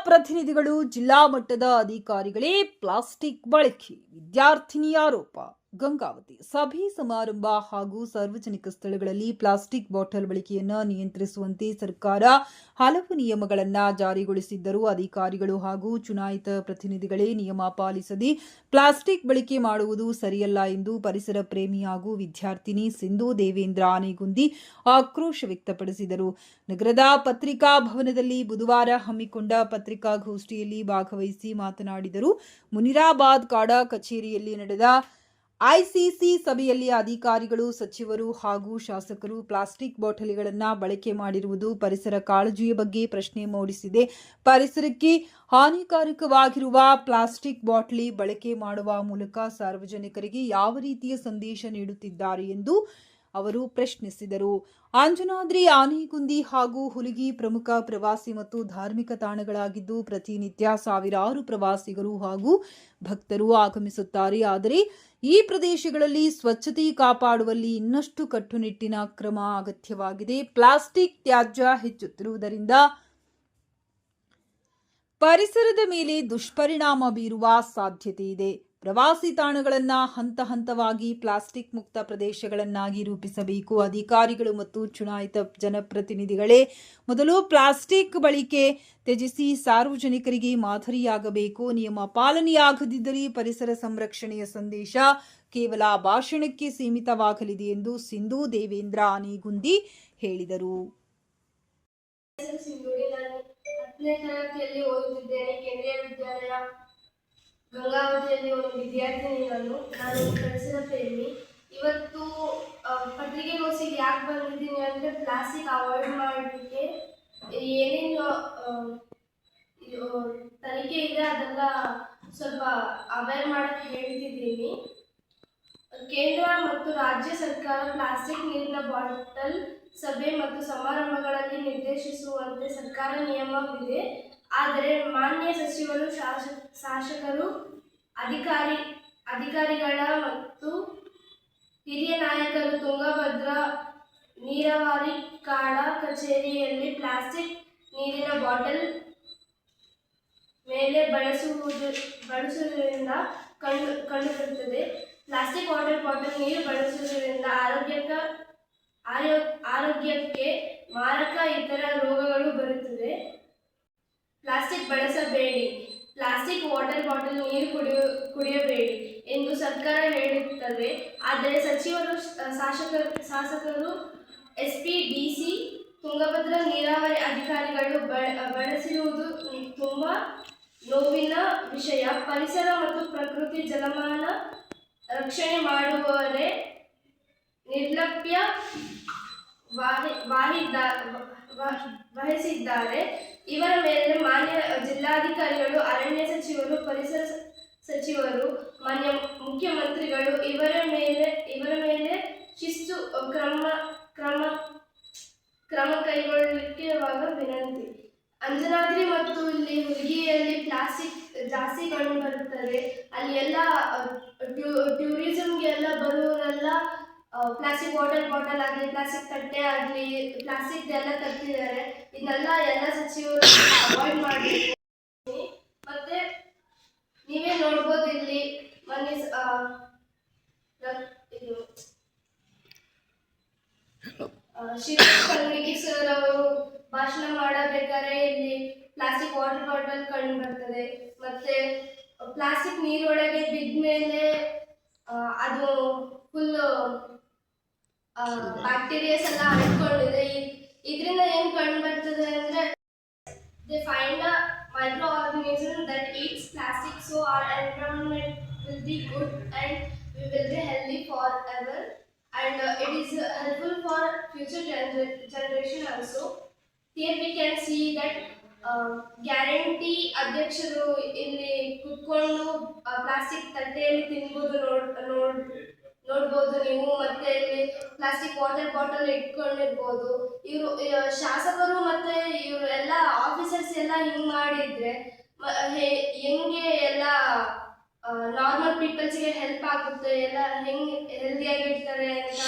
ಜನಪ್ರತಿನಿಧಿಗಳು ಜಿಲ್ಲಾ ಮಟ್ಟದ ಅಧಿಕಾರಿಗಳೇ ಪ್ಲಾಸ್ಟಿಕ್ ಬಳಕೆ ವಿದ್ಯಾರ್ಥಿನಿ ಆರೋಪ ಗಂಗಾವತಿ ಸಭೆ ಸಮಾರಂಭ ಹಾಗೂ ಸಾರ್ವಜನಿಕ ಸ್ಥಳಗಳಲ್ಲಿ ಪ್ಲಾಸ್ಟಿಕ್ ಬಾಟಲ್ ಬಳಕೆಯನ್ನು ನಿಯಂತ್ರಿಸುವಂತೆ ಸರ್ಕಾರ ಹಲವು ನಿಯಮಗಳನ್ನು ಜಾರಿಗೊಳಿಸಿದ್ದರೂ ಅಧಿಕಾರಿಗಳು ಹಾಗೂ ಚುನಾಯಿತ ಪ್ರತಿನಿಧಿಗಳೇ ನಿಯಮ ಪಾಲಿಸದೆ ಪ್ಲಾಸ್ಟಿಕ್ ಬಳಕೆ ಮಾಡುವುದು ಸರಿಯಲ್ಲ ಎಂದು ಪರಿಸರ ಪ್ರೇಮಿ ಹಾಗೂ ವಿದ್ಯಾರ್ಥಿನಿ ಸಿಂಧು ದೇವೇಂದ್ರ ಆನೆಗುಂದಿ ಆಕ್ರೋಶ ವ್ಯಕ್ತಪಡಿಸಿದರು. ನಗರದ ಪತ್ರಿಕಾ ಭವನದಲ್ಲಿ ಬುಧವಾರ ಹಮ್ಮಿಕೊಂಡ ಪತ್ರಿಕಾಗೋಷ್ಠಿಯಲ್ಲಿ ಭಾಗವಹಿಸಿ ಮಾತನಾಡಿದರು. ಮುನಿರಾಬಾದ್ ಕಾಡಾ ಕಚೇರಿಯಲ್ಲಿ ನಡೆದ ಐಸಿಸಿ ಸಭೆಯಲ್ಲಿ ಅಧಿಕಾರಿಗಳು, ಸಚಿವರು ಹಾಗೂ ಶಾಸಕರು ಪ್ಲಾಸ್ಟಿಕ್ ಬಾಟಲಿಗಳನ್ನು ಬಳಕೆ ಮಾಡಿರುವುದು ಪರಿಸರ ಕಾಳಜಿಯ ಬಗ್ಗೆ ಪ್ರಶ್ನೆ ಮೂಡಿಸಿದೆ. ಪರಿಸರಕ್ಕೆ ಹಾನಿಕಾರಕವಾಗಿರುವ ಪ್ಲಾಸ್ಟಿಕ್ ಬಾಟಲಿ ಬಳಕೆ ಮಾಡುವ ಮೂಲಕ ಸಾರ್ವಜನಿಕರಿಗೆ ಯಾವ ರೀತಿಯ ಸಂದೇಶ ನೀಡುತ್ತಿದ್ದಾರೆ ಎಂದು ಅವರು ಪ್ರಶ್ನಿಸಿದರು. ಅಂಜನಾದ್ರಿ, ಆನೆಗುಂದಿ ಹಾಗೂ ಹುಲಿಗಿ ಪ್ರಮುಖ ಪ್ರವಾಸಿ ಮತ್ತು ಧಾರ್ಮಿಕ ತಾಣಗಳಾಗಿದ್ದು ಪ್ರತಿನಿತ್ಯ ಸಾವಿರಾರು ಪ್ರವಾಸಿಗರು ಹಾಗೂ ಭಕ್ತರು ಆಗಮಿಸುತ್ತಾರೆ. ಆದರೆ ಈ ಪ್ರದೇಶಗಳಲ್ಲಿ ಸ್ವಚ್ಛತೆ ಕಾಪಾಡುವಲ್ಲಿ ಇನ್ನಷ್ಟು ಕಟ್ಟುನಿಟ್ಟಿನ ಕ್ರಮ ಅಗತ್ಯವಾಗಿದೆ. ಪ್ಲಾಸ್ಟಿಕ್ ತ್ಯಾಜ್ಯ ಹೆಚ್ಚುತ್ತಿರುವುದರಿಂದ ಪರಿಸರದ ಮೇಲೆ ದುಷ್ಪರಿಣಾಮ ಬೀರುವ ಸಾಧ್ಯತೆ ಇದೆ. ಪ್ರವಾಸಿ ತಾಣಗಳನ್ನು ಹಂತ ಹಂತವಾಗಿ ಪ್ಲಾಸ್ಟಿಕ್ ಮುಕ್ತ ಪ್ರದೇಶಗಳನ್ನಾಗಿ ರೂಪಿಸಬೇಕು. ಅಧಿಕಾರಿಗಳು ಮತ್ತು ಚುನಾಯಿತ ಜನಪ್ರತಿನಿಧಿಗಳೇ ಮೊದಲು ಪ್ಲಾಸ್ಟಿಕ್ ಬಳಕೆ ತ್ಯಜಿಸಿ ಸಾರ್ವಜನಿಕರಿಗೆ ಮಾದರಿಯಾಗಬೇಕು. ನಿಯಮ ಪಾಲನೆಯಾಗದಿದ್ದರೆ ಪರಿಸರ ಸಂರಕ್ಷಣೆಯ ಸಂದೇಶ ಕೇವಲ ಭಾಷಣಕ್ಕೆ ಸೀಮಿತವಾಗಲಿದೆ ಎಂದು ಸಿಂಧು ದೇವೇಂದ್ರ ಆನೆಗುಂದಿ ಹೇಳಿದರು. ಕೇಂದ್ರೀಯ ವಿದ್ಯಾಲಯ ಗಂಗಾವತಿಯಲ್ಲಿ ಒಂದು ವಿದ್ಯಾರ್ಥಿನಿ. ನಾನು ಪರಿಸರ ಪ್ರೇಮಿ. ಇವತ್ತು ಪತ್ರಿಕೆಗೋಷ್ಠಿಗೆ ಯಾಕೆ ಬಂದಿದ್ದೀನಿ ಅಂದರೆ ಪ್ಲಾಸ್ಟಿಕ್ ಅವಾಯ್ಡ್ ಮಾಡಲಿಕ್ಕೆ ಏನೇನು ತನಿಖೆ ಇದೆ ಅದೆಲ್ಲ ಸ್ವಲ್ಪ ಅವೇರ್ ಮಾಡೋಕ್ಕೆ ಹೇಳ್ತಿದ್ದೀನಿ. ಕೇಂದ್ರ ಮತ್ತು ರಾಜ್ಯ ಸರ್ಕಾರ ಪ್ಲಾಸ್ಟಿಕ್ ನೀರಿನ ಬಾಟಲ್ ಸಭೆ ಮತ್ತು ಸಮಾರಂಭಗಳಲ್ಲಿ ನಿರ್ದೇಶಿಸುವಂತೆ ಸರ್ಕಾರ ನಿಯಮವಿದೆ. ಆದರೆ ಮಾನ್ಯ ಸಚಿವರು, ಶಾಸಕರು, ಅಧಿಕಾರಿಗಳ ಮತ್ತು ಹಿರಿಯ ನಾಯಕರು ತುಂಗಭದ್ರಾ ನೀರಾವರಿ ಕಾಡಾ ಕಚೇರಿಯಲ್ಲಿ ಪ್ಲಾಸ್ಟಿಕ್ ನೀರಿನ ಬಾಟಲ್ ಮೇಲೆ ಬಳಸುವುದರಿಂದ ಕಂಡುಬರುತ್ತದೆ. ಪ್ಲಾಸ್ಟಿಕ್ ವಾಟರ್ ಬಾಟಲ್ ನೀರು ಬಳಸುವುದರಿಂದ ಆರೋಗ್ಯಕ್ಕೆ ಮಾರಕ ಇತರ ರೋಗಗಳು ಬರುತ್ತದೆ. ಪ್ಲಾಸ್ಟಿಕ್ ಬಳಸಬೇಡಿ, ಪ್ಲಾಸ್ಟಿಕ್ ವಾಟರ್ ಬಾಟಲ್ ನೀರು ಕುಡಿಯಬೇಡಿ ಎಂದು ಸರ್ಕಾರ ಹೇಳುತ್ತದೆ. ಆದರೆ ಸಚಿವರು, ಶಾಸಕರು, ಎಸ್ಪಿ, ಡಿಸಿ, ತುಂಗಭದ್ರಾ ನೀರಾವರಿ ಅಧಿಕಾರಿಗಳು ಬಳಸಿರುವುದು ತುಂಬಾ ನೋವಿನ ವಿಷಯ. ಪರಿಸರ ಮತ್ತು ಪ್ರಕೃತಿ ಜಲಮಾನ ರಕ್ಷಣೆ ಮಾಡುವವರೇ ನಿರ್ಲಕ್ಷ್ಯ ವಹಿಸಿದ್ದಾರೆ. ಇವರ ಮೇಲೆ ಮಾನ್ಯ ಜಿಲ್ಲಾಧಿಕಾರಿಗಳು, ಅರಣ್ಯ ಸಚಿವರು, ಪರಿಸರ ಸಚಿವರು, ಮಾನ್ಯ ಮುಖ್ಯಮಂತ್ರಿಗಳು ಇವರ ಮೇಲೆ ಶಿಸ್ತು ಕ್ರಮ ಕೈಗೊಳ್ಳಲಿಕ್ಕೆ ವಿನಂತಿ. ಅಂಜನಾದ್ರಿ ಮತ್ತು ಇಲ್ಲಿ ಹುಲಿಗಿಯಲ್ಲಿ ಪ್ಲಾಸ್ಟಿಕ್ ಜಾಸ್ತಿ ಕಂಡು ಬರುತ್ತದೆ. ಅಲ್ಲಿ ಎಲ್ಲ ಟೂರಿಸಂಗೆ ಎಲ್ಲ ಬರುವವರೆಲ್ಲ ಪ್ಲಾಸ್ಟಿಕ್ ವಾಟರ್ ಬಾಟಲ್ ಆಗಲಿ, ಪ್ಲಾಸ್ಟಿಕ್ ತಟ್ಟೆ ಆಗಲಿ, ಪ್ಲಾಸ್ಟಿಕ್ ಎಲ್ಲ ತರ್ತಿದ್ದಾರೆ. ಇದನ್ನೆಲ್ಲ ಎಲ್ಲ ಸಚಿವರು ಅವಾಯ್ಡ್ ಮಾಡಬೇಕು. ಮತ್ತೆ ನೀವೇ ನೋಡ್ಬೋದು, ಇಲ್ಲಿ ಮೊನ್ನೆ ಶಿವಕಂಗಡಿಗೆ ಸರ್ ಅವರು ಭಾಷಣ ಮಾಡಬೇಕಾದ್ರೆ ಇಲ್ಲಿ ಪ್ಲಾಸ್ಟಿಕ್ ವಾಟರ್ ಬಾಟಲ್ ಕಂಡು ಬರ್ತದೆ. ಮತ್ತೆ ಪ್ಲಾಸ್ಟಿಕ್ ನೀರೊಳಗೆ ಬಿದ್ದ ಮೇಲೆ ಅದು ಫುಲ್ ಬ್ಯಾಕ್ಟೀರಿಯಾಸ್ ಎಲ್ಲ ಅಂಟ್ಕೊಂಡಿದೆ. ಇದರಿಂದ ಏನು ಕಂಡು ಬರ್ತದೆ ಅಂದರೆ they find a microorganism that eats plastic, so our environment will be good and we will be healthy forever, and it is helpful for future generation also. Here we can see that guarantee ಅಧ್ಯಕ್ಷರು ಇಲ್ಲಿ ಕುತ್ಕೊಂಡು plastic ತಟ್ಟೆಯಲ್ಲಿ ತಿನ್ಬೋದು ನೋಡ್ಬೋದು ನೀವು. ಮತ್ತೆ ಇಲ್ಲಿ plastic water bottle ಇಟ್ಕೊಂಡಿರ್ಬೋದು. ಇವರು ಶಾಸಕರು ಮತ್ತೆ ಇವರು ಎಲ್ಲ ಆಫೀಸರ್ಸ್ ಎಲ್ಲ ಹಿಂಗೆ ಮಾಡಿದ್ರೆ ಹೆಂಗೆ ಎಲ್ಲ ನಾರ್ಮಲ್ ಪೀಪಲ್ಸ್ಗೆ ಹೆಲ್ಪ್ ಆಗುತ್ತೆ, ಎಲ್ಲ ಹೆಂಗೆ ಹೆಲ್ದಿಯಾಗಿರ್ತಾರೆ ಅಂತ